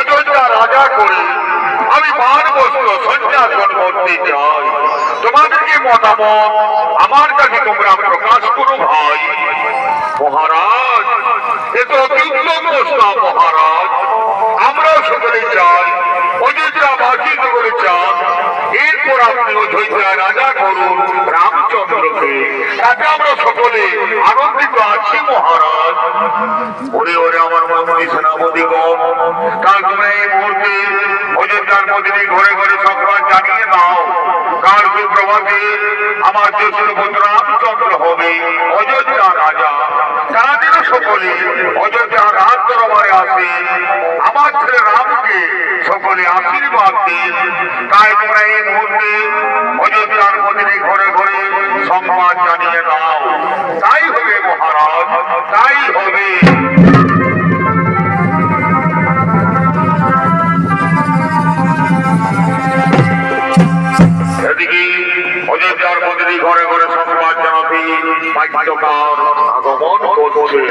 অযোধ্যা রাজা করে আমি বানবস্ত্র সন্ন্যাসন করতে চাই। তোমাদের কি মতামত আমার কাছে তোমরা প্রকাশ করো ভাই। মহারাজ, এ তো অতি উত্তম প্রস্তাব মহারাজ। আমরাও সকলে চাই, অযোধ্যাবাসী সকলে চান, এরপর আপনি অযোধ্যা রাজা করুন রামচন্দ্রকে। তাতে আমরা সকলে আনন্দিত আছি মহারাজ। ওরে ওরে আমার মন্ত্রী সেনাপতিগণ, কাল তোমরা এই মুহূর্তে অযোধ্যার মধ্যে ঘরে ঘরে সংবাদ জানিয়ে দাও, কাল সুপ্রভাতে আমার জ্যেষ্ঠ পুত্র রামচন্দ্র হবে অযোধ্যা রাজা। তারা যেন সকলে অযোধ্যার রাজ দরবারে আসে, আমার ছেলে রামকে সকলে আশীর্বাদ দিন। তাই তোমরা এই মুহূর্তে অযোধ্যার মধ্যে ঘরে ঘরে সংবাদ জানিয়ে দাও। তাই হবে মহারাজ, তাই হবে। এদিকে অযোধ্যার মধ্যে ঘরে ঘরে সংবাদ জানাতে বাক্যকার আগমন করছে।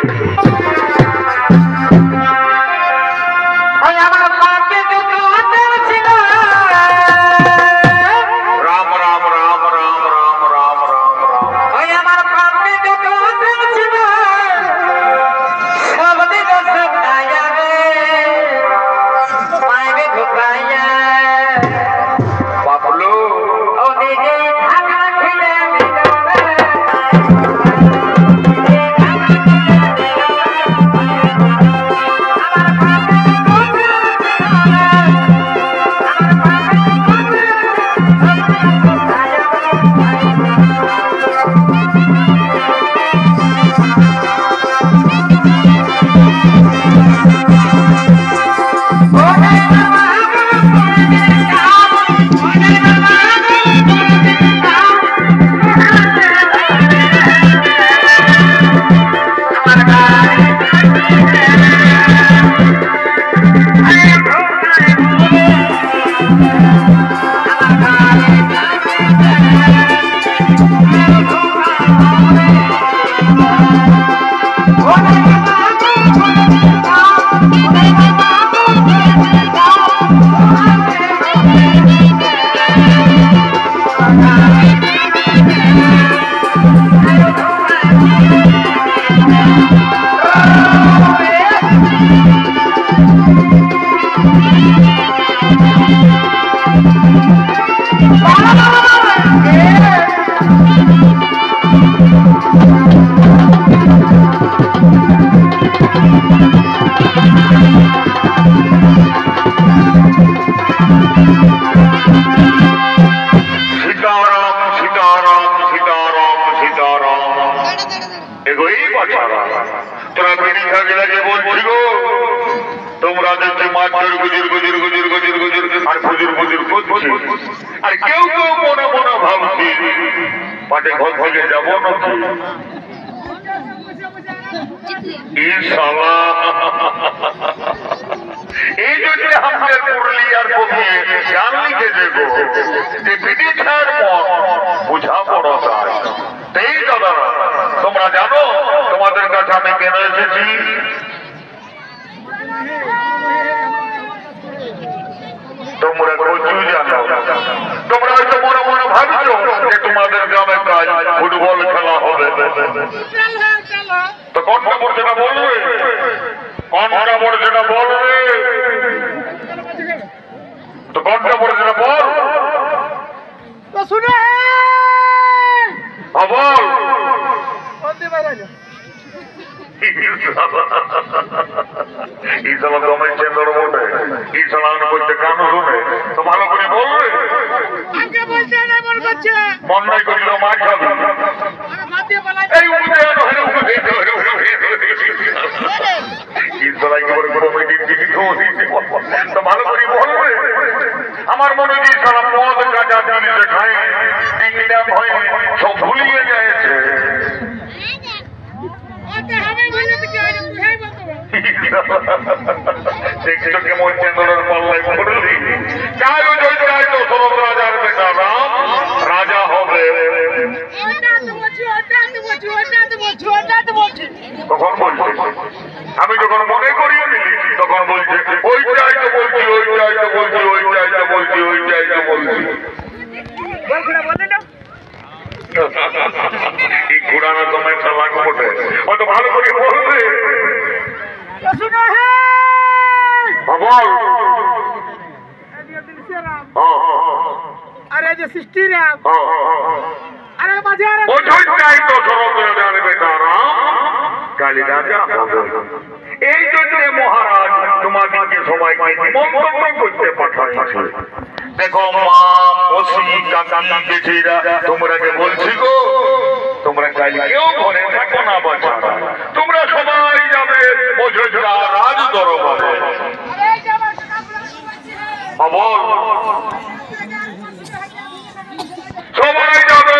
তোমরা জানো তোমাদের কাছে আমি কেন এসেছি? তোমরা প্রচুর জানো। তোমরা হয়তো মনে মনে ভাবছো যে তোমাদের গ্রামে কাজ ফুটবল খেলা হবে, তো কোনটা পড়ছে না বলবে, কোনটা পড়ছে না বলবে, তো কোনটা পড়ছে না বল শুনে বল। ঈশালা দমের চেন্দর বটে, ঈশালা করতে কান শুনে তো ভালো করে বলবে। মন নাই করিল মাছ খাবে, ঈশালা একেবারে কমিটির দিকে তো ভালো করে বলবে। আমার মনে হয় ঈশালা মদ গাঁজা জিনিসে খায়, ইংল্যান্ড হয়ে সব ভুলিয়ে গেছে। দেখছো কেমন চেন্দরের পাল্লায় পড়লি। রাজার বেটা রাম রাজা হবে। তখন বলছে, আমি যখন মনে করিয়ে নিলি তখন বলছে ওইটাই তো বলছে তো বলছি, ওইটাই তো বলছি, ওইটাই তো বলছি। এই ঘুরানো তোমার একটা লাগবে বটে, অত ভালো করে বলবে। বল। अरे जो सृष्टि राम अरे बाजार ও জয়টাই তো সরকার জানবে তারা কালী রাজা হবে। এই জন্য মহারাজ তোমাদেরকে সবাইকে নিমন্ত্রণ করতে পাঠাইছে। দেখো মা মসি কাকা বেটিরা তোমরা যে বলছি গো, তোমরা কালকেও ঘরে থাকো না বাচ্চা, তোমরা সবাই যাবে অযোধ্যা রাজ দরবারে। সবাই যাবে